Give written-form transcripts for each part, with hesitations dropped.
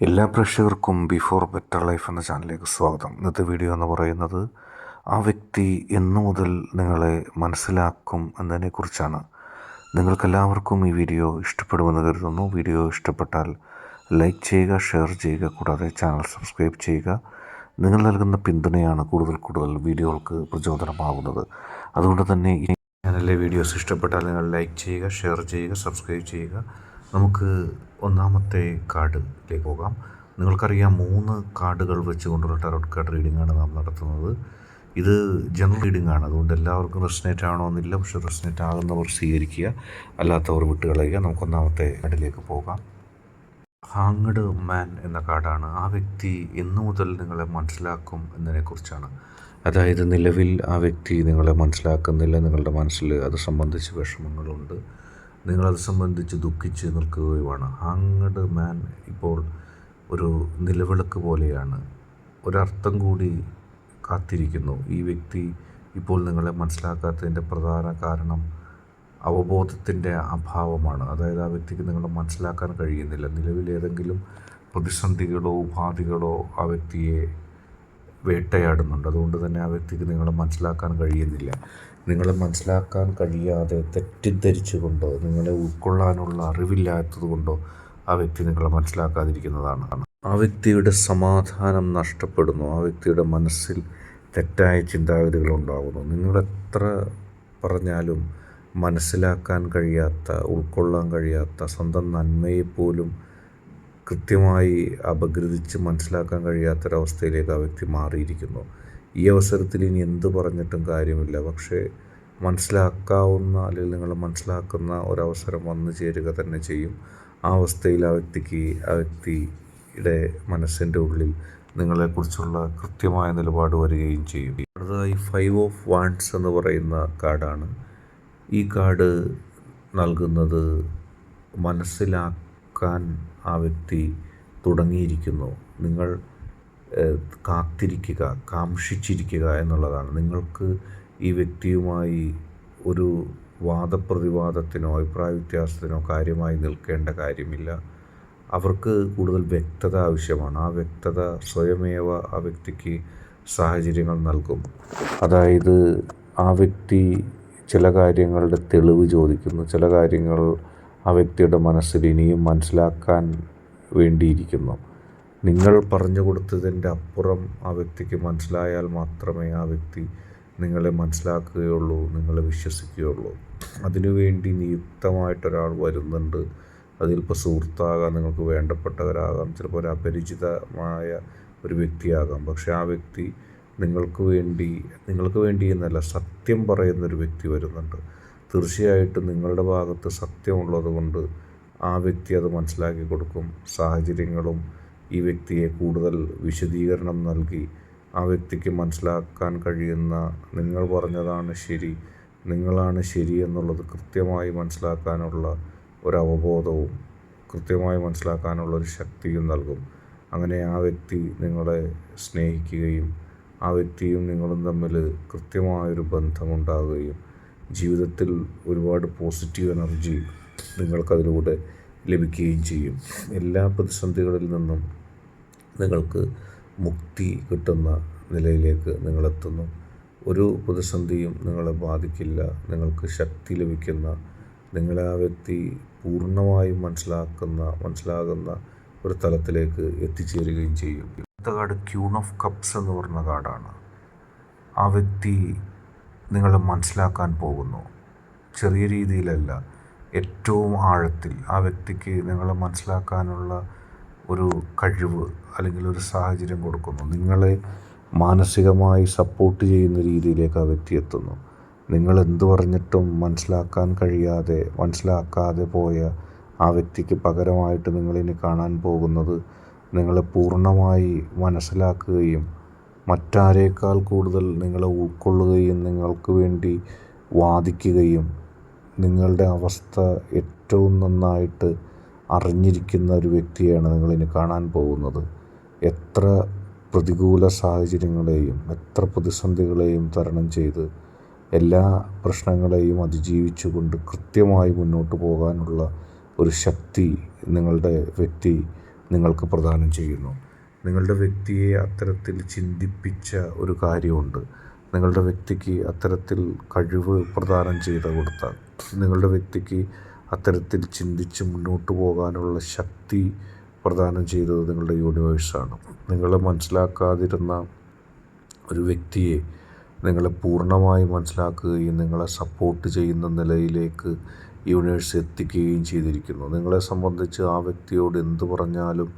എല്ലാ പ്രേക്ഷകർക്കും before better life എന്ന ചാനലിലേക്ക് സ്വാഗതം. ഇന്നത്തെ വീഡിയോ എന്ന് പറയുന്നത് ആ വ്യക്തി എന്നു മുതൽ നിങ്ങളെ മനസ്സിലാക്കും എന്നതിനെക്കുറിച്ചാണ്. നിങ്ങൾക്കെല്ലാവർക്കും ഈ വീഡിയോ ഇഷ്ടപ്പെടുമെന്ന് കരുതുന്നു. വീഡിയോ ഇഷ്ടപ്പെട്ടാൽ ലൈക്ക് ചെയ്യുക, ഷെയർ ചെയ്യുക, കൂടാതെ ചാനൽ സബ്സ്ക്രൈബ് ചെയ്യുക. നിങ്ങൾ നൽകുന്ന പിന്തുണയാണ് കൂടുതൽ വീഡിയോകൾക്ക് പ്രചോദനമാകുന്നത്. അതുകൊണ്ട് തന്നെ ഈ ചാനലിലെ വീഡിയോസ് ഇഷ്ടപ്പെട്ടാൽ നിങ്ങൾ ലൈക്ക് ചെയ്യുക, ഷെയർ ചെയ്യുക, സബ്സ്ക്രൈബ് ചെയ്യുക. നമുക്ക് ഒന്നാമത്തെ കാർഡിലേക്ക് പോകാം. നിങ്ങൾക്കറിയാം, 3 കാർഡുകൾ വെച്ചുകൊണ്ടുള്ള ടാരോട്ട് കാർഡ് റീഡിംഗാണ് നാം നടത്തുന്നത്. ഇത് ജനറൽ റീഡിംഗ് ആണ്. അതുകൊണ്ട് എല്ലാവർക്കും റെസനേറ്റ് ആവണമെന്നില്ല. പക്ഷേ റെസനേറ്റ് ആകുന്നവർ സ്വീകരിക്കുക, അല്ലാത്തവർ വിട്ടുകളയുക. നമുക്ക് ഒന്നാമത്തെ കാർഡിലേക്ക് പോകാം. ഹാങ്ഡ് മാൻ എന്ന കാർഡാണ്. ആ വ്യക്തി എന്നു മുതൽ നിങ്ങളെ മനസ്സിലാക്കും എന്നതിനെക്കുറിച്ചാണ്. അതായത് നിലവിൽ ആ വ്യക്തി നിങ്ങളെ മനസ്സിലാക്കുന്നില്ല. നിങ്ങളുടെ മനസ്സിൽ അത് സംബന്ധിച്ച് വിഷമങ്ങളുണ്ട്. നിങ്ങളത് സംബന്ധിച്ച് ദുഃഖിച്ച് നിൽക്കുകയുമാണ്. ഹാങ്ഡ് മാൻ ഇപ്പോൾ ഒരു നിലവിളക്ക് പോലെയാണ്. ഒരർത്ഥം കൂടി കാത്തിരിക്കുന്നു. ഈ വ്യക്തി ഇപ്പോൾ നിങ്ങളെ മനസ്സിലാക്കാത്തതിൻ്റെ പ്രധാന കാരണം അവബോധത്തിൻ്റെ അഭാവമാണ്. അതായത് ആ വ്യക്തിക്ക് നിങ്ങളെ മനസ്സിലാക്കാൻ കഴിയുന്നില്ല. നിലവിൽ ഏതെങ്കിലും പ്രതിസന്ധികളോ ഉപാധികളോ ആ വ്യക്തിയെ വേട്ടയാടുന്നുണ്ട്. അതുകൊണ്ട് തന്നെ ആ വ്യക്തിക്ക് നിങ്ങളെ മനസ്സിലാക്കാൻ കഴിയുന്നില്ല. നിങ്ങളെ മനസ്സിലാക്കാൻ കഴിയാതെ തെറ്റിദ്ധരിച്ചുകൊണ്ടോ നിങ്ങളെ ഉൾക്കൊള്ളാനുള്ള അറിവില്ലാത്തതുകൊണ്ടോ ആ വ്യക്തി നിങ്ങളെ മനസ്സിലാക്കാതിരിക്കുന്നതാണ്. ആ വ്യക്തിയുടെ സമാധാനം നഷ്ടപ്പെടുന്നു. ആ വ്യക്തിയുടെ മനസ്സിൽ തെറ്റായ ചിന്താഗതികൾ ഉണ്ടാകുന്നു. നിങ്ങളെത്ര പറഞ്ഞാലും മനസ്സിലാക്കാൻ കഴിയാത്ത, ഉൾക്കൊള്ളാൻ കഴിയാത്ത, സ്വന്തം നന്മയെപ്പോലും കൃത്യമായി അപഗ്രഥിച്ച് മനസ്സിലാക്കാൻ കഴിയാത്തൊരവസ്ഥയിലേക്ക് ആ വ്യക്തി മാറിയിരിക്കുന്നു. ഈ അവസരത്തിൽ ഇനി എന്ത് പറഞ്ഞിട്ടും കാര്യമില്ല. പക്ഷേ മനസ്സിലാക്കാവുന്ന, അല്ലെങ്കിൽ നിങ്ങൾ മനസ്സിലാക്കുന്ന ഒരവസരം വന്നു ചേരുക തന്നെ ചെയ്യും. ആ അവസ്ഥയിൽ ആ വ്യക്തിയുടെ മനസ്സിൻ്റെ ഉള്ളിൽ നിങ്ങളെക്കുറിച്ചുള്ള കൃത്യമായ നിലപാട് വരികയും ചെയ്യും. അടുത്തതായി 5 ഓഫ് വാണ്ട്സ് എന്ന് പറയുന്ന കാർഡാണ്. ഈ കാർഡ് നൽകുന്നത് മനസ്സിലാക്കാൻ ആ വ്യക്തി തുടങ്ങിയിരിക്കുന്നു. നിങ്ങൾ കാത്തിരിക്കുക, കാംക്ഷിച്ചിരിക്കുക എന്നുള്ളതാണ്. നിങ്ങൾക്ക് ഈ വ്യക്തിയുമായി ഒരു വാദപ്രതിവാദത്തിനോ അഭിപ്രായ വ്യത്യാസത്തിനോ കാര്യമായി നിൽക്കേണ്ട കാര്യമില്ല. അവർക്ക് കൂടുതൽ വ്യക്തത ആവശ്യമാണ്. ആ വ്യക്തത സ്വയമേവ ആ വ്യക്തിക്ക് സാഹചര്യങ്ങൾ നൽകും. അതായത് ആ വ്യക്തി ചില കാര്യങ്ങളുടെ തെളിവ് ചോദിക്കുന്നു. ചില കാര്യങ്ങൾ ആ വ്യക്തിയുടെ മനസ്സിൽ ഇനിയും മനസ്സിലാക്കാൻ വേണ്ടിയിരിക്കുന്നു. നിങ്ങൾ പറഞ്ഞു കൊടുത്തതിൻ്റെ അപ്പുറം ആ വ്യക്തിക്ക് മനസ്സിലായാൽ മാത്രമേ ആ വ്യക്തി നിങ്ങളെ മനസ്സിലാക്കുകയുള്ളൂ, നിങ്ങളെ വിശ്വസിക്കുകയുള്ളൂ. അതിനുവേണ്ടി നിയുക്തമായിട്ടൊരാൾ വരുന്നുണ്ട്. അതിലിപ്പോൾ സുഹൃത്താകാം, നിങ്ങൾക്ക് വേണ്ടപ്പെട്ടവരാകാം, ചിലപ്പോൾ ഒരു അപരിചിതമായ ഒരു വ്യക്തിയാകാം. പക്ഷേ ആ വ്യക്തി നിങ്ങൾക്ക് വേണ്ടി എന്നല്ല, സത്യം പറയുന്നൊരു വ്യക്തി വരുന്നുണ്ട്. തീർച്ചയായിട്ടും നിങ്ങളുടെ ഭാഗത്ത് സത്യമുള്ളത് കൊണ്ട് ആ വ്യക്തി അത് മനസ്സിലാക്കി കൊടുക്കും. സാഹചര്യങ്ങളും ഈ വ്യക്തിയെ കൂടുതൽ വിശദീകരണം നൽകി ആ വ്യക്തിക്ക് മനസ്സിലാക്കാൻ കഴിയുന്ന, നിങ്ങൾ പറഞ്ഞതാണ് ശരി, നിങ്ങളാണ് ശരി എന്നുള്ളത് കൃത്യമായി മനസ്സിലാക്കാനുള്ള ഒരവബോധവും കൃത്യമായി മനസ്സിലാക്കാനുള്ള ഒരു ശക്തിയും നൽകും. അങ്ങനെ ആ വ്യക്തി നിങ്ങളെ സ്നേഹിക്കുകയും ആ വ്യക്തിയും നിങ്ങളും തമ്മിൽ കൃത്യമായൊരു ബന്ധമുണ്ടാകുകയും ജീവിതത്തിൽ ഒരുപാട് പോസിറ്റീവ് എനർജി നിങ്ങൾക്കതിലൂടെ ലഭിക്കുകയും ചെയ്യും. എല്ലാ പ്രതിസന്ധികളിൽ നിന്നും നിങ്ങൾക്ക് മുക്തി കിട്ടുന്ന നിലയിലേക്ക് നിങ്ങളെത്തുന്നു. ഒരു പ്രതിസന്ധിയും നിങ്ങളെ ബാധിക്കില്ല. നിങ്ങൾക്ക് ശക്തി ലഭിക്കുന്ന, നിങ്ങളെ ആ വ്യക്തി പൂർണ്ണമായും മനസ്സിലാകുന്ന ഒരു തലത്തിലേക്ക് എത്തിച്ചേരുകയും ചെയ്യും. അടുത്ത കാർഡ് ക്യൂൺ ഓഫ് കപ്സ് എന്ന് പറഞ്ഞ കാർഡാണ്. ആ വ്യക്തി നിങ്ങളെ മനസ്സിലാക്കാൻ പോകുന്നു. ചെറിയ രീതിയിലല്ല, ഏറ്റവും ആഴത്തിൽ ആ വ്യക്തിക്ക് നിങ്ങളെ മനസ്സിലാക്കാനുള്ള ഒരു കഴിവ് അല്ലെങ്കിൽ ഒരു സാഹചര്യം കൊടുക്കുന്നു. നിങ്ങളെ മാനസികമായി സപ്പോർട്ട് ചെയ്യുന്ന രീതിയിലേക്ക് ആ വ്യക്തി എത്തുന്നു. നിങ്ങൾ എന്ത് പറഞ്ഞിട്ടും മനസ്സിലാക്കാതെ പോയ ആ വ്യക്തിക്ക് പകരമായിട്ട് നിങ്ങളിനി കാണാൻ പോകുന്നത് നിങ്ങളെ പൂർണ്ണമായി മനസ്സിലാക്കുകയും മറ്റാരേക്കാൾ കൂടുതൽ നിങ്ങളെ ഉൾക്കൊള്ളുകയും നിങ്ങൾക്ക് വേണ്ടി വാദിക്കുകയും നിങ്ങളുടെ അവസ്ഥ ഏറ്റവും നന്നായിട്ട് അറിഞ്ഞിരിക്കുന്ന ഒരു വ്യക്തിയാണ് നിങ്ങളിനി കാണാൻ പോകുന്നത്. എത്ര പ്രതികൂല സാഹചര്യങ്ങളെയും എത്ര പ്രതിസന്ധികളെയും തരണം ചെയ്ത് എല്ലാ പ്രശ്നങ്ങളെയും അതിജീവിച്ചുകൊണ്ട് കൃത്യമായി മുന്നോട്ട് പോകാനുള്ള ഒരു ശക്തി നിങ്ങളുടെ വ്യക്തി നിങ്ങൾക്ക് പ്രദാനം ചെയ്യുന്നു. നിങ്ങളുടെ വ്യക്തിയെ അത്തരത്തിൽ ചിന്തിപ്പിച്ച ഒരു കാര്യമുണ്ട്. നിങ്ങളുടെ വ്യക്തിക്ക് അത്തരത്തിൽ കഴിവ് പ്രദാനം ചെയ്ത് കൊടുത്താൽ, നിങ്ങളുടെ വ്യക്തിക്ക് അത്തരത്തിൽ ചിന്തിച്ച് മുന്നോട്ട് പോകാനുള്ള ശക്തി പ്രദാനം ചെയ്തത് നിങ്ങളുടെ യൂണിവേഴ്സാണ്. നിങ്ങളെ മനസ്സിലാക്കാതിരുന്ന ഒരു വ്യക്തിയെ നിങ്ങളെ പൂർണ്ണമായി മനസ്സിലാക്കുകയും നിങ്ങളെ സപ്പോർട്ട് ചെയ്യുന്ന നിലയിലേക്ക് യൂണിവേഴ്സ് എത്തിക്കുകയും ചെയ്തിരിക്കുന്നു. നിങ്ങളെ സംബന്ധിച്ച് ആ വ്യക്തിയോട് എന്തു പറഞ്ഞാലും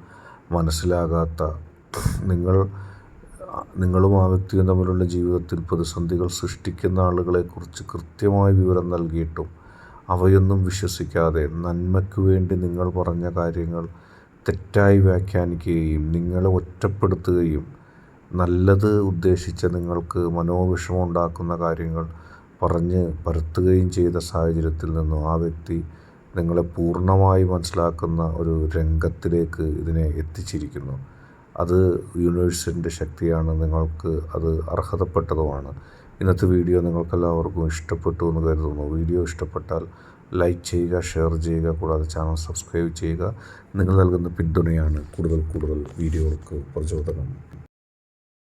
മനസ്സിലാകാത്ത, നിങ്ങളും ആ വ്യക്തിയും തമ്മിലുള്ള ജീവിതത്തിൽ പ്രതിസന്ധികൾ സൃഷ്ടിക്കുന്ന ആളുകളെക്കുറിച്ച് കൃത്യമായ വിവരം നൽകിയിട്ടും അവയൊന്നും വിശ്വസിക്കാതെ നന്മയ്ക്ക് വേണ്ടി നിങ്ങൾ പറഞ്ഞ കാര്യങ്ങൾ തെറ്റായി വ്യാഖ്യാനിക്കുകയും നിങ്ങളെ ഒറ്റപ്പെടുത്തുകയും നല്ലത് ഉദ്ദേശിച്ച നിങ്ങൾക്ക് മനോവിഷമം ഉണ്ടാക്കുന്ന കാര്യങ്ങൾ പറഞ്ഞ് പരത്തുകയും ചെയ്ത സാഹചര്യത്തിൽ നിന്നും ആ വ്യക്തി നിങ്ങളെ പൂർണ്ണമായി മനസ്സിലാക്കുന്ന ഒരു രംഗത്തിലേക്ക് ഇതിനെ എത്തിച്ചിരിക്കുന്നു. അത് യൂണിവേഴ്സിൻ്റെ ശക്തിയാണ്. നിങ്ങൾക്ക് അത് അർഹതപ്പെട്ടതുമാണ്. ഇന്നത്തെ വീഡിയോ നിങ്ങൾക്കെല്ലാവർക്കും ഇഷ്ടപ്പെട്ടു എന്ന് കരുതുന്നു. വീഡിയോ ഇഷ്ടപ്പെട്ടാൽ ലൈക്ക് ചെയ്യുക, ഷെയർ ചെയ്യുക, കൂടാതെ ചാനൽ സബ്സ്ക്രൈബ് ചെയ്യുക. നിങ്ങൾ നൽകുന്ന പിന്തുണയാണ് കൂടുതൽ വീഡിയോകൾക്ക് പ്രചോദനം.